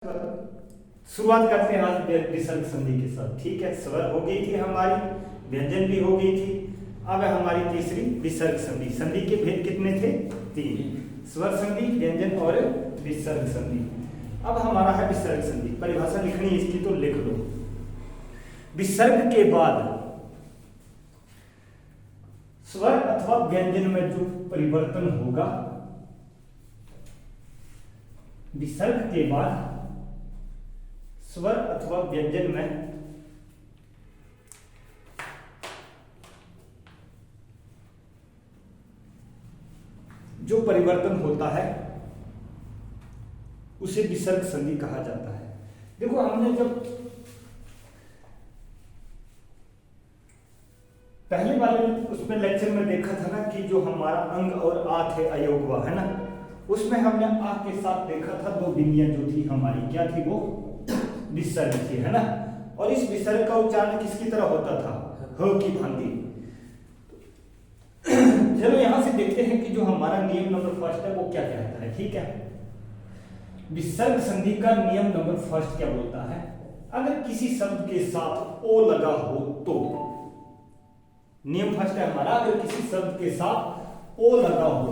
शुरुआत करते हैं आज विसर्ग संधि के साथ। ठीक है, स्वर हो गई थी हमारी, व्यंजन भी हो गई थी। अब है हमारी तीसरी विसर्ग संधि। संधि के भेद कितने थे? तीन, स्वर संधि, व्यंजन और विसर्ग संधि। अब हमारा है विसर्ग संधि। परिभाषा लिखनी है इसकी तो लिख लो। विसर्ग के बाद स्वर अथवा व्यंजन में जो परिवर्तन होगा, विसर्ग के बाद स्वर अथवा व्यंजन में जो परिवर्तन होता है उसे विसर्ग संधि कहा जाता है। देखो, हमने जब पहले वाले उसमें लेक्चर में देखा था ना कि जो हमारा अंग और आ थे अयोगवा, है ना, उसमें हमने आ के साथ देखा था दो बिंदियां जो थी हमारी, क्या थी वो? विसर्ग थी, है ना। और इस विसर्ग का उच्चारण किसकी तरह होता था? ह की भांति। चलो यहां से देखते हैं कि जो हमारा नियम नंबर फर्स्ट है वो क्या कहता है। ठीक है, विसर्ग संधि का नियम नंबर फर्स्ट क्या बोलता है? अगर किसी शब्द के साथ ओ लगा हो तो, नियम फर्स्ट है हमारा, अगर किसी शब्द के साथ ओ लगा हो,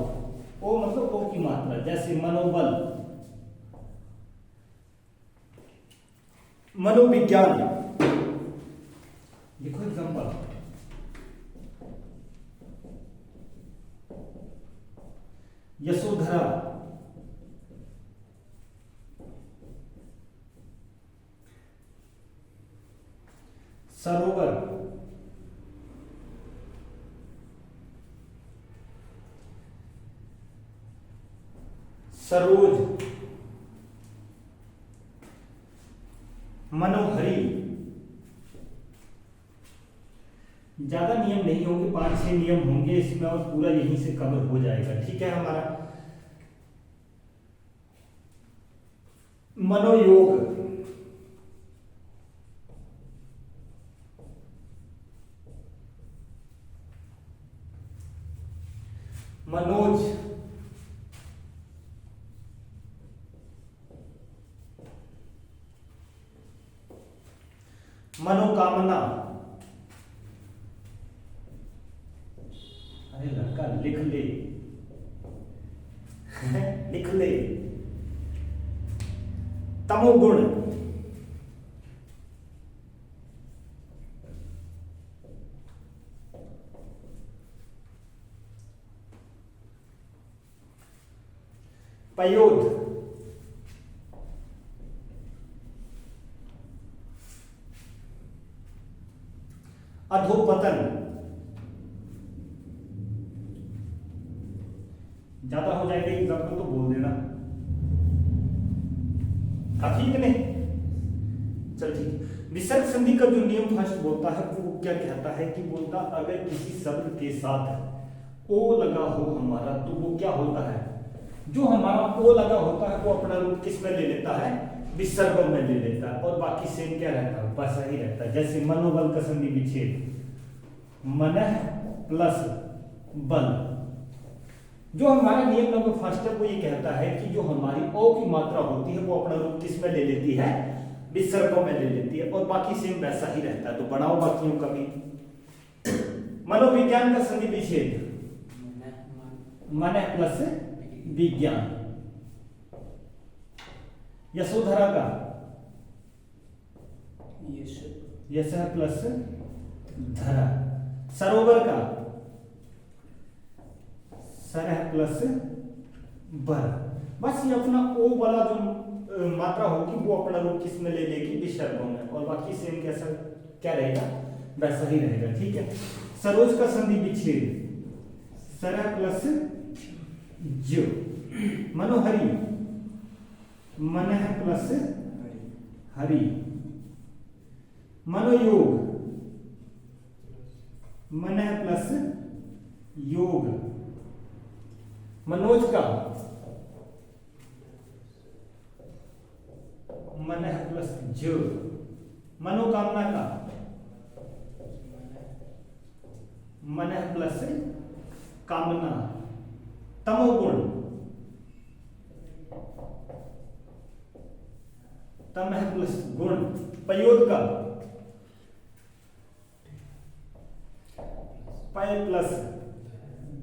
ओ मतलब ओ की मात्रा, जैसे मनोबल, मनोविज्ञान, देखो एग्जांपल, यशोधरा, सरोवर, सरोज, मनोहरी। ज्यादा नियम नहीं होंगे, 5-6 नियम होंगे इसमें और पूरा यहीं से कवर हो जाएगा। ठीक है, हमारा मनोयोग, मनोज, मनोकामना। अरे लड़का लिख ले लिख ले। तमोगुण, पयोध, अधोपतन। ज्यादा हो जाएगा एग्जाम्पल तो बोल देना, काफी कि नहीं? चल ठीक। विसर्ग संधि का जो नियम फर्स्ट बोलता है वो क्या कहता है कि बोलता, अगर किसी शब्द के साथ ओ लगा हो हमारा, तो वो क्या होता है? जो हमारा ओ लगा होता है वो अपना रूप किस में ले लेता है? विसर्ग में ले लेता है, और बाकी सेम क्या रहता है? वैसा ही रहता है। जैसे मनोबल का संधि विच्छेद, मनः प्लस बल। जो हमारा नियम नंबर फर्स्ट है वो ये कहता है कि जो हमारी ओ की मात्रा होती है वो अपना रूप किस में ले लेती है? विसर्गों में ले लेती है, और बाकी सेम वैसा ही रहता है। तो बनाओ बाकियों का भी। मनोविज्ञान का संधि विच्छेद, मन प्लस विज्ञान। यशोधरा का यश प्लस धरा। सरोवर का सरह प्लस बर। बस ये अपना ओ वाला जो मात्रा होगी वो अपना रूप किस में ले लेगी? विसर्गों में, और बाकी सेम कैसा क्या रहेगा? वैसा ही रहेगा। ठीक है, सरोज का संधि विच्छेद, सरह प्लस जो। मनोहरी, मनः प्लस हरि। मनोयोग, मनः प्लस योग। मनोज का मनः प्लस जो। मनोकामना का मनः प्लस कामना। तमोगुण तम है प्लस गुण पयोद का पय प्लस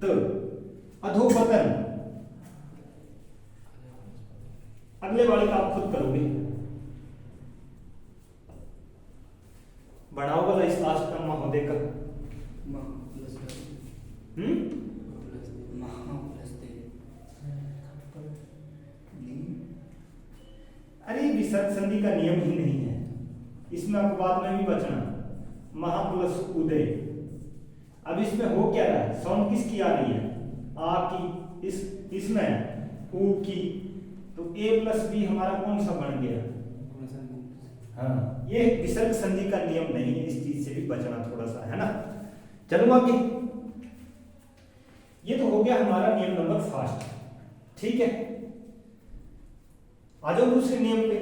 द अधोपतन अगले वाले का आप खुद करोगे। बढ़ाओ वाला इस लास्ट टर्म महोदय का अरे विसर्ग संधि का नियम ही नहीं है, इसमें आपको बाद में भी बचना। महा प्लस उदय, अब इसमें हो क्या रहा है, साउंड किसकी आ रही है, आ की, इसमें ऊ की, तो ए प्लस बी हमारा कौन सा बन गया। हाँ, ये विसर्ग संधि का नियम नहीं है, इस चीज से भी बचना थोड़ा सा, है ना। चलो आगे, ये तो हो गया हमारा नियम नंबर 5, ठीक है। आ जाओ दूसरे नियम पे।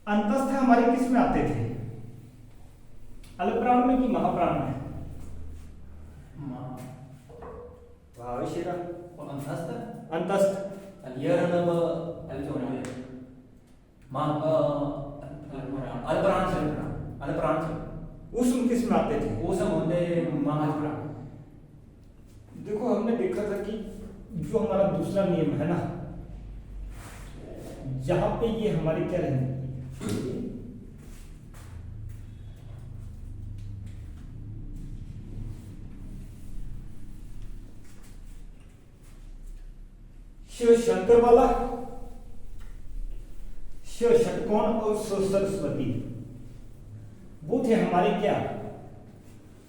अंतस्थ हमारे किस में आते थे, अल्पप्राण में कि महाप्राण में। भाविशीरा अंतस्थ अंतस्थ उष्म किस में आते थे, देखो हमने देखा था कि जो हमारा दूसरा नियम है ना, जहां पे ये हमारे क्या रहेंगे, शिव शंकर वाला, शिव षटकोण और शिव सरस्वती, वो थे हमारे क्या,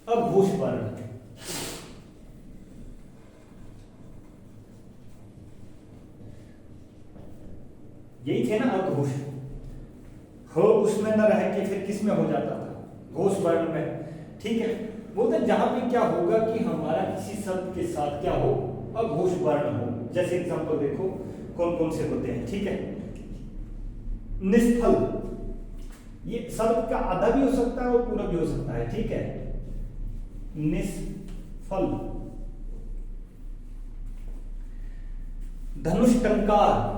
अघोष वर्ण। यही थे ना अघोष, हो उसमें न रह के फिर किस में हो जाता था, घोष वर्ण में, ठीक है। बोलते जहां पे क्या होगा कि हमारा किसी शब्द के साथ क्या हो, अघोष वर्ण हो। जैसे एग्जांपल देखो कौन कौन से होते हैं, ठीक है। निष्फल, ये शब्द का आधा भी हो सकता है और पूरा भी हो सकता है, ठीक है। निष्फल, धनुष टंकार,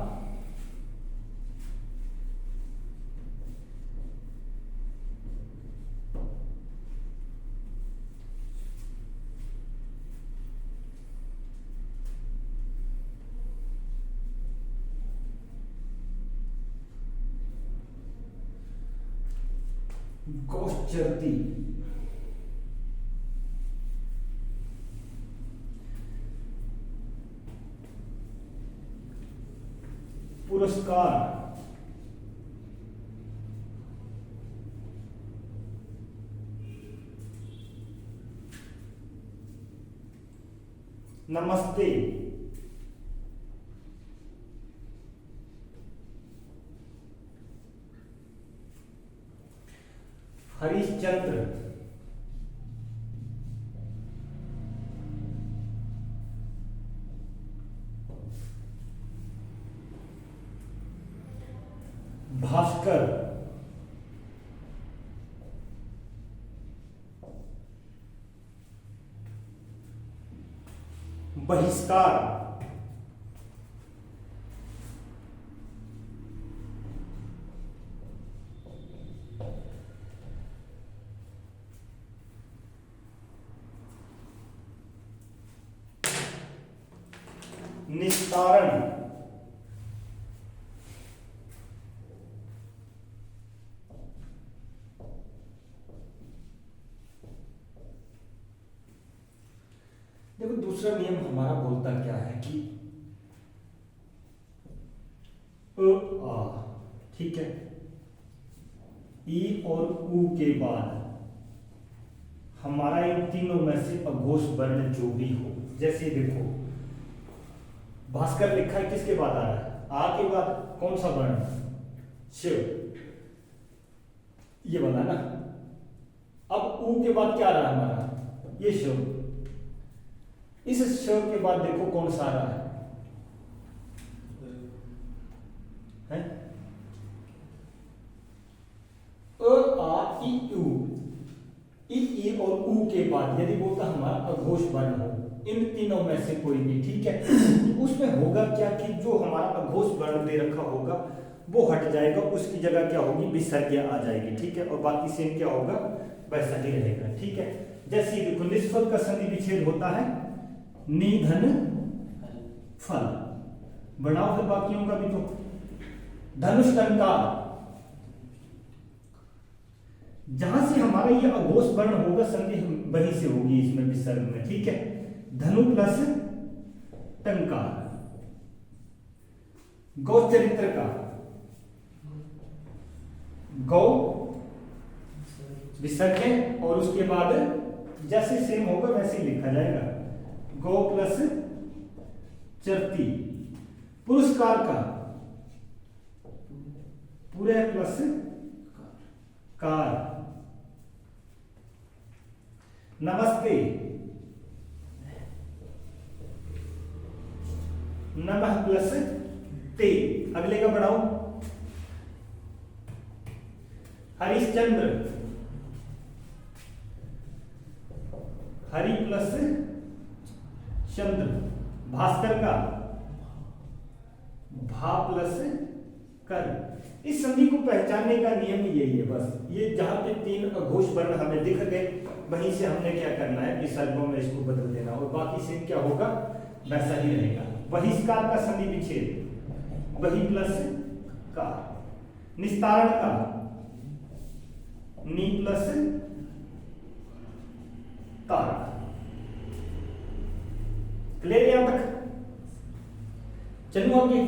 गोश्चरती, पुरस्कार, नमस्ते, हरिश्चंद्र, भास्कर, बहिष्कार, निस्तारण, देखो दूसरा नियम हमारा बोलता क्या है कि आ, ठीक है, ई और ऊ के बाद हमारा इन तीनों में से अघोष वर्ण जो भी हो, जैसे देखो भास्कर लिखा है, किसके बाद आ रहा है? आ के बाद कौन सा वर्ण? शिव, ये वाला ना। अब ऊ के बाद क्या आ रहा है हमारा? ये शिव। इस शिव के बाद देखो कौन सा आ रहा है? हैं? अ आ इ उ। ई और ऊ के बाद यदि बोलता हमारा अघोष वर्ण हो, इन तीनों में से कोई भी, ठीक है, तो उसमें होगा क्या कि जो हमारा अघोष वर्ण दे रखा होगा वो हट जाएगा, उसकी जगह क्या होगी? विसर्ग आ जाएगी, ठीक है, और बाकी सेम क्या होगा? वैसा ही रहेगा, ठीक है। जैसे देखो निष्फल का संधि विच्छेद होता है निधन फल, बनाओ फिर बाकियों का भी। तो धनुष टंकार, जहां से हमारा ये अघोष वर्ण होगा संधि वहीं से होगी इसमें विसर्ग में, ठीक है। धनु प्लस टंकार। गौ चरित्र का, गौ विसर्ग है और उसके बाद जैसे सेम होगा वैसे ही लिखा जाएगा, गौ प्लस चरती। पुरस्कार का पूरे प्लस कार। नमस्ते, नमः प्लस ते। अगले का बढ़ाओ। हरिश्चंद्र, हरि प्लस चंद्र। भास्कर का भा प्लस कर। इस संधि को पहचानने का नियम यही है बस, ये जहां पे तीन अघोष वर्ण हमें दिख गए वहीं से हमने क्या करना है? विसर्गों में इसको बदल देना, और बाकी से क्या होगा? वैसा ही रहेगा। बहिष्कार का संधि विच्छेद, वही प्लस का। निस्तारण का नी प्लस तारक। क्लियर यहां तक? चलो आगे।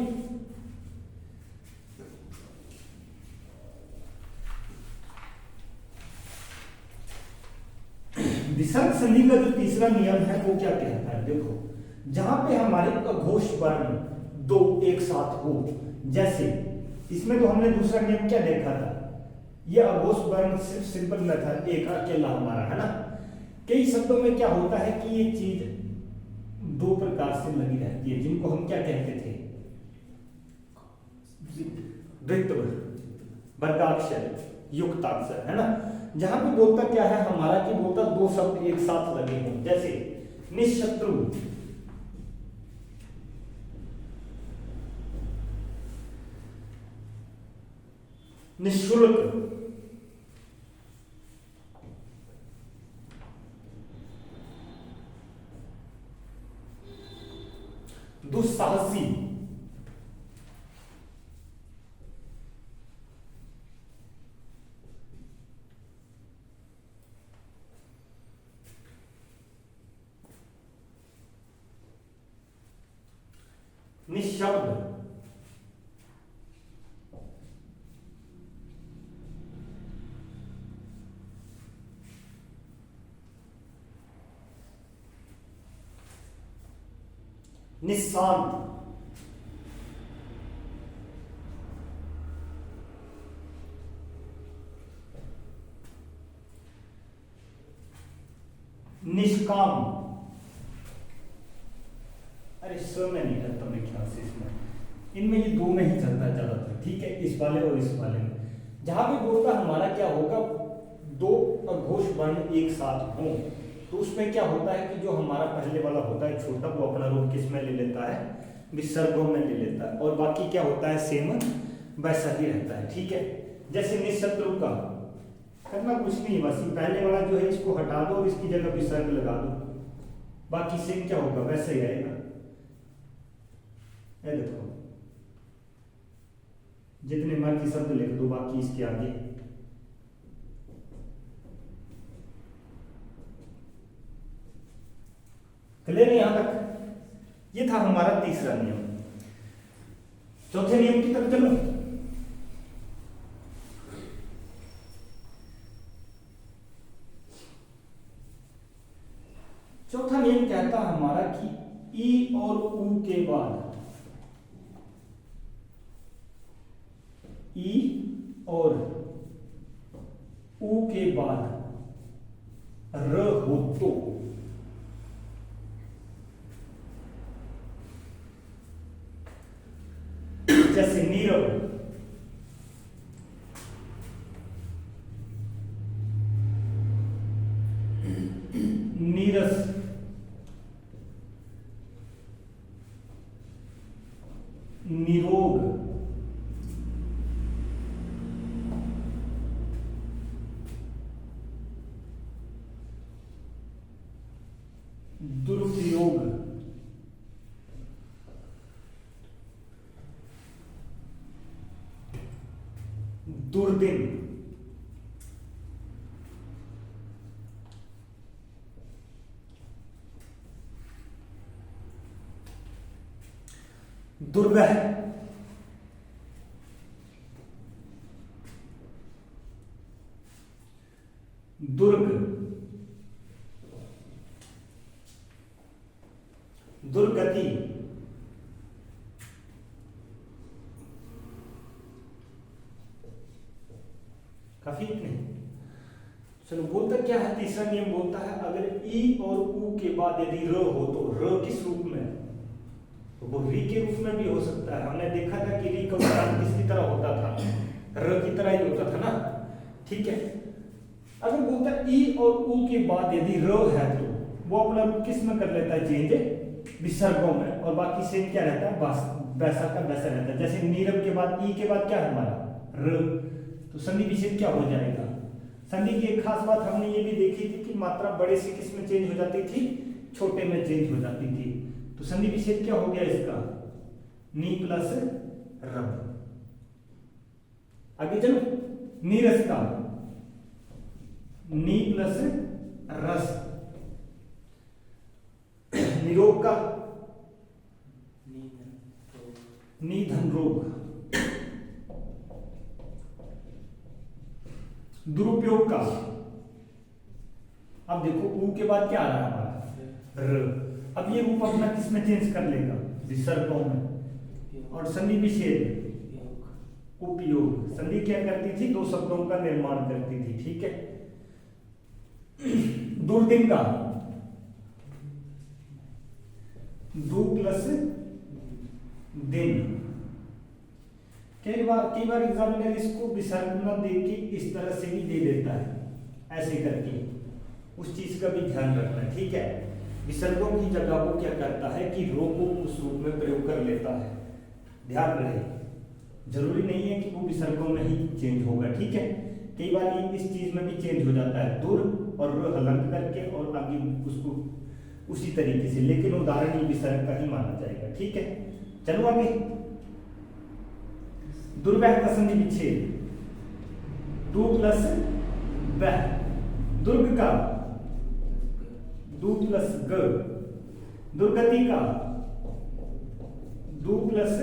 विसर्ग संधि का जो तीसरा नियम है वो क्या कहता है? देखो, जहां पे हमारे अघोष वर्ण दो एक साथ हो, जैसे इसमें तो हमने दूसरा नियम क्या देखा था? ये अघोष वर्ण सिर्फ सिंपल मेथड एक अकेला हमारा है ना। कई शब्दों में क्या होता है कि ये चीज दो प्रकार से लगी रहती है, जिनको हम क्या कहते थे? द्वित्व, वर्गाक्षर, युक्ताक्षर, है ना। जहां पे बोलता क्या है हमारा कि बोलता दो शब्द एक साथ लगे हों, जैसे निशत्रु, निःशुल्क, दुस्साहसी, निःशब्द, निस्सांत, निष्काम। अरे स में नहीं चलता मेरे ख्याल से, इसमें इनमें ये दो में ही चलता है ज्यादातर, ठीक है, इस वाले और इस वाले में। जहां भी बोलता हमारा क्या होगा? दो अघोष वर्ण एक साथ हों, तो उसमें क्या होता है कि जो हमारा पहले वाला होता है छोटा, वो अपना रूप किस में ले लेता है? विसर्गों में ले लेता है, और बाकी क्या होता है? सेम वैसा ही रहता है, ठीक है। जैसे निशत्रु का करना कुछ नहीं, बस पहले वाला जो है इसको हटा दो और इसकी जगह विसर्ग लगा दो, बाकी सेम क्या होगा? वैसे ही आएगा। ये देखो, जितने मर्जी शब्द लिख दो बाकी इसके आगे। क्लियर है यहां तक? ये था हमारा तीसरा नियम। चौथे नियम की तरफ चलो। चौथा नियम कहता हमारा कि ई और ऊ के बाद ई और ऊ के बाद र हो तो जैसे नीरव, नीरस, निरोग, दुरुपयोग, दुर्दिन, दुर्गह, दुर्ग, दुर्गति, काफी नहीं। चलो बोलता क्या है, तीसरा नियम बोलता है अगर ई और ऊ के बाद यदि र हो तो र किस रूप में, तो वो री के रूप में भी हो सकता है। हमने देखा था कि री का उच्चारण किसकी तरह होता था, र की तरह ही होता था ना, ठीक है। अगर बोलता है ई और ऊ के बाद यदि र है तो वो अपना रूप किस में कर लेता है, चेंज विसर्गों में, और बाकी से क्या रहता है, वैसा का वैसा रहता है। जैसे नीरव के बाद ई के बाद क्या है हमारा र, तो संधि विच्छेद क्या हो जाएगा। संधि की एक खास बात हमने ये भी देखी थी कि मात्रा बड़े से किस में चेंज हो जाती थी, छोटे में चेंज हो जाती थी। तो संधि विच्छेद क्या हो गया इसका, नी प्लस रब। आगे चलो, नीरस का नी प्लस रस, निरोग का निधन रोग, दुरुपयोग का, अब देखो ऊ के बाद क्या आ रहा है हमारा र, अब ये रूप अपना किसमें चेंज कर लेगा, विसर्गों में। और संधि विच्छेद उपयोग, संधि क्या करती थी, दो शब्दों का निर्माण करती थी, ठीक है। दुर्दिन का दो प्लस दिन। कई बार एग्जामिनर इसको विसर्ग न दे के इस तरह से भी दे देता है, ऐसे करके, उस चीज का भी ध्यान रखना है, ठीक है। विसर्गों की जगह वो क्या करता है कि रो को उस रूप में प्रयोग कर लेता है, ध्यान रहे। जरूरी नहीं है कि वो विसर्गों में ही चेंज होगा, ठीक है। कई बार ये इस चीज में भी चेंज हो जाता है, दुर और रो हलंत करके और आगे उसको उसी तरीके से, लेकिन उदाहरण ये विसर्ग का ही माना जाएगा, ठीक है। चलो आगे, दुर्वह का संधि विच्छेद, दु प्लस वह, दुर्ग का दु प्लस ग, दुर्गति का दु प्लस,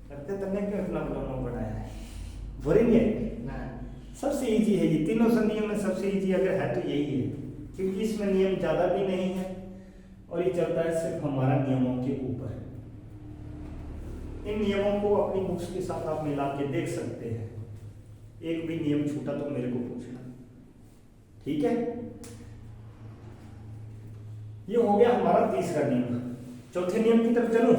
करते तन्ने क्यों इतना प्रोनाउन बनाया है, बोलेंगे ना। सबसे इजी है ये, तीनों संधियों में सबसे इजी अगर है तो यही है, क्योंकि इसमें नियम ज्यादा भी नहीं है और ये चलता है सिर्फ हमारा नियमों के ऊपर। इन नियमों को अपनी बुक्स के साथ आप मिला के देख सकते हैं, एक भी नियम छूटा तो मेरे को पूछना, ठीक है। ये हो गया हमारा तीसरा नियम। चौथे नियम की तरफ चलूं।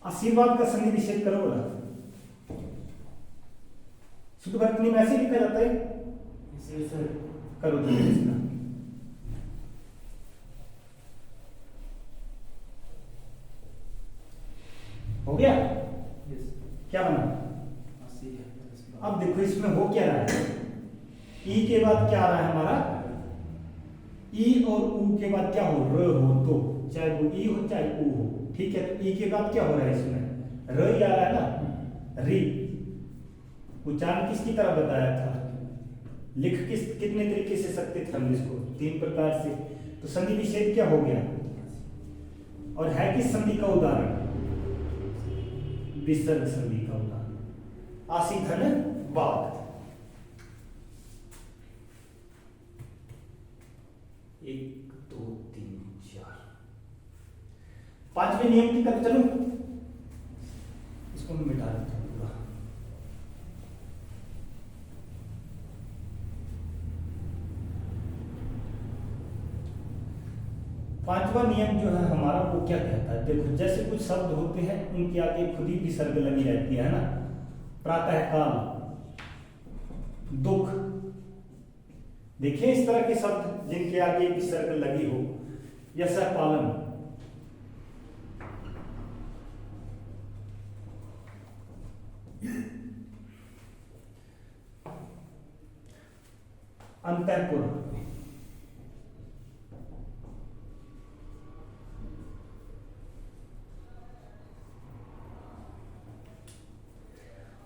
आशीर्वाद का संधि विच्छेद करो बोला, शुद्ध वर्तनी में ऐसे लिखा जाता है, करो तो इसका हो गया। क्या बना, अब देखो इसमें हो क्या रहा है, ई के बाद क्या आ रहा है हमारा, ई और ऊ के बाद क्या हो, र हो, तो चाहे वो ई हो चाहे ऊ हो, ठीक है। तो ई के बाद क्या हो रहा है, इसमें र ही आ रहा है ना, री। उच्चारण किसकी तरह बताया था, लिख कितने तरीके से सकते थे हम इसको, तीन प्रकार से। तो संधि विच्छेद क्या हो गया, और है किस संधि का उदाहरण, विसर्ग संधि का उदाहरण। आशी धन बाद। एक दो तीन चार, पांचवें नियम की तरफ चलो, इसको मैं मिटा देता हूं पूरा। पांचवा नियम जो है हमारा वो क्या कहता है, देखो जैसे कुछ शब्द होते हैं उनके आगे खुद ही विसर्ग लगी रहती है ना, प्रातःकाल, दुख, देखिए इस तरह के शब्द जिनके आगे विसर्ग लगी हो, यशः पालन, अंतःपुर,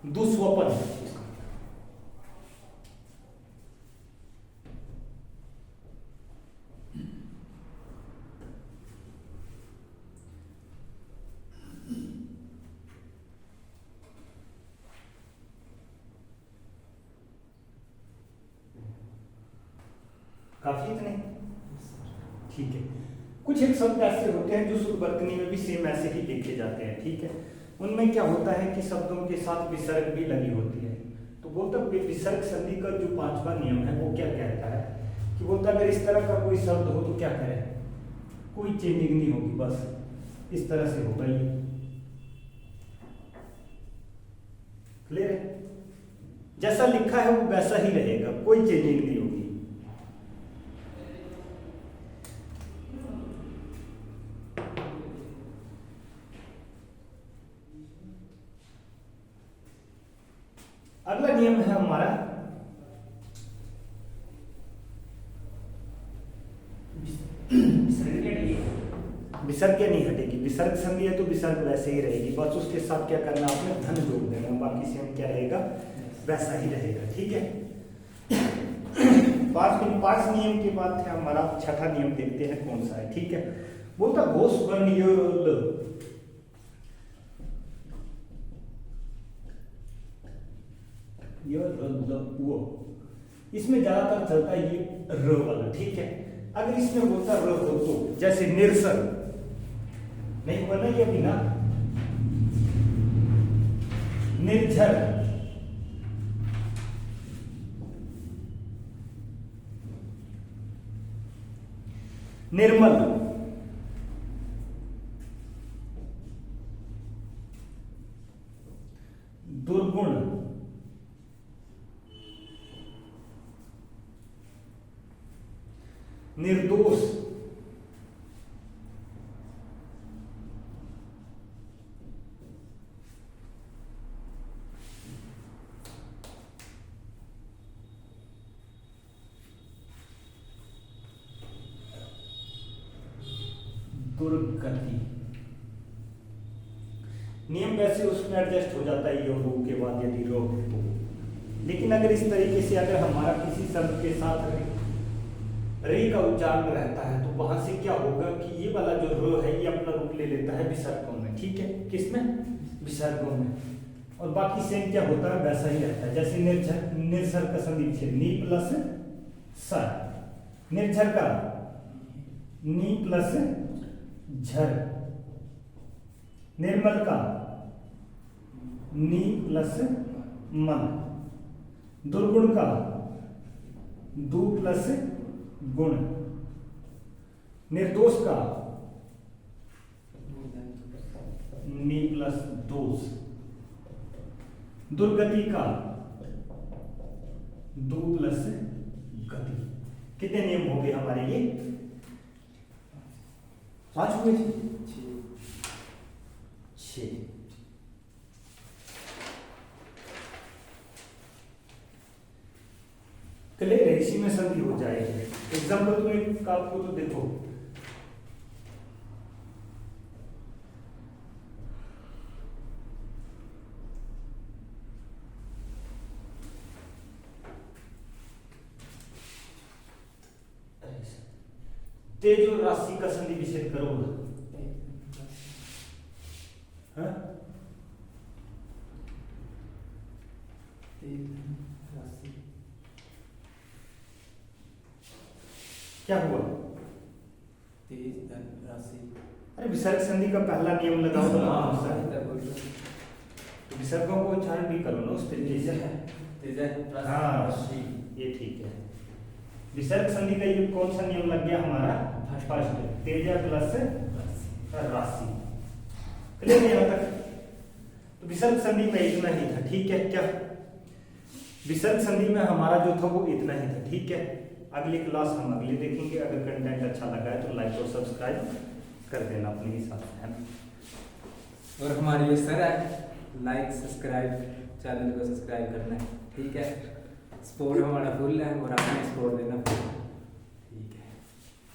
दुस्वपन, काफी इतने, ठीक है। कुछ एक शब्द ऐसे होते हैं जो शुद्धवर्तनी में भी सेम ऐसे ही देखे जाते हैं, ठीक है। उनमें क्या होता है कि शब्दों के साथ विसर्ग भी लगी होती है। तो बोलता विसर्ग संधि का जो पांचवा नियम है वो क्या कहता है कि बोलता अगर इस तरह का कोई शब्द हो तो क्या करें, कोई चेंजिंग नहीं होगी, बस इस तरह से होगा ये, क्लियर है। जैसा लिखा है वो वैसा ही रहेगा, कोई चेंजिंग नहीं होगी। अगला नियम है हमारा विसर्ग नहीं हटेगी, विसर्ग संधि है तो विसर्ग वैसे ही रहेगी, बस उसके साथ क्या करना आपने धन जोड़ देना, बाकी से क्या रहेगा वैसा ही रहेगा, ठीक है। पांच नियम के बाद है हमारा छठा नियम, देखते हैं कौन सा है, ठीक है। बोलता घोष वर्ण वो, इसमें ज्यादातर चलता है ये र वाला, ठीक है। अगर इसमें बोलता र हो तो जैसे निरसर नहीं हुआ ना ये भी ना, निर्झर, निर्मल, दुर्गुण, निर्दोष, दुर्गति। नियम वैसे उसमें एडजस्ट हो जाता है ये रो के बाद यदि रो हो, लेकिन अगर इस तरीके से अगर हमारा किसी शब्द के साथ रे का उच्चारण रहता है तो वहां से क्या होगा कि ये वाला जो रो है ये अपना रूप ले लेता है विसर्गों में, ठीक है। किसमें? विसर्गों में। और बाकी सेम क्या होता है वैसा ही रहता है, जैसे निर्झर, निर्झर का संधि विच्छेद नी प्लस सर, निर्झर का नी प्लस झर, निर्मल का नी प्लस मन, दुर्गुण का दू प्लस गुण, निर्दोष का नी प्लस दोष, दुर्गति का दो प्लस गति। कितने नियम हो गए हमारे ये? 5 हुए, 6। क्लियर है, इसी में संधि हो जाएगी। एग्जाम्पल तो एक आपको तो देखो, तेज और राशि का संधि विच्छेद करो ना, क्या हुआ? तेज धन राशि। अरे विसर्ग संधि का पहला नियम लगाओ तो विसर्गों को उच्चारण भी करो ना उस तरीके से। हाँ ये ठीक है। विसर्ग संधि का ये कौन सा नियम लग गया हमारा? फर्स्ट तेजा प्लस राशि। क्लियर है यहाँ तक? तो विसर्ग संधि में इतना ही था, ठीक है क्या? विसर्ग संधि में हमारा जो था वो इतना ही था, ठीक है। अगली क्लास हम अगली देखेंगे। अगर कंटेंट अच्छा लगा है तो लाइक और सब्सक्राइब कर देना अपने हिसाब से, है ना। और हमारी ये सर है, लाइक सब्सक्राइब चैनल को सब्सक्राइब करना है, ठीक है। सपोर्ट हमारा फुल है और आपने सपोर्ट देना।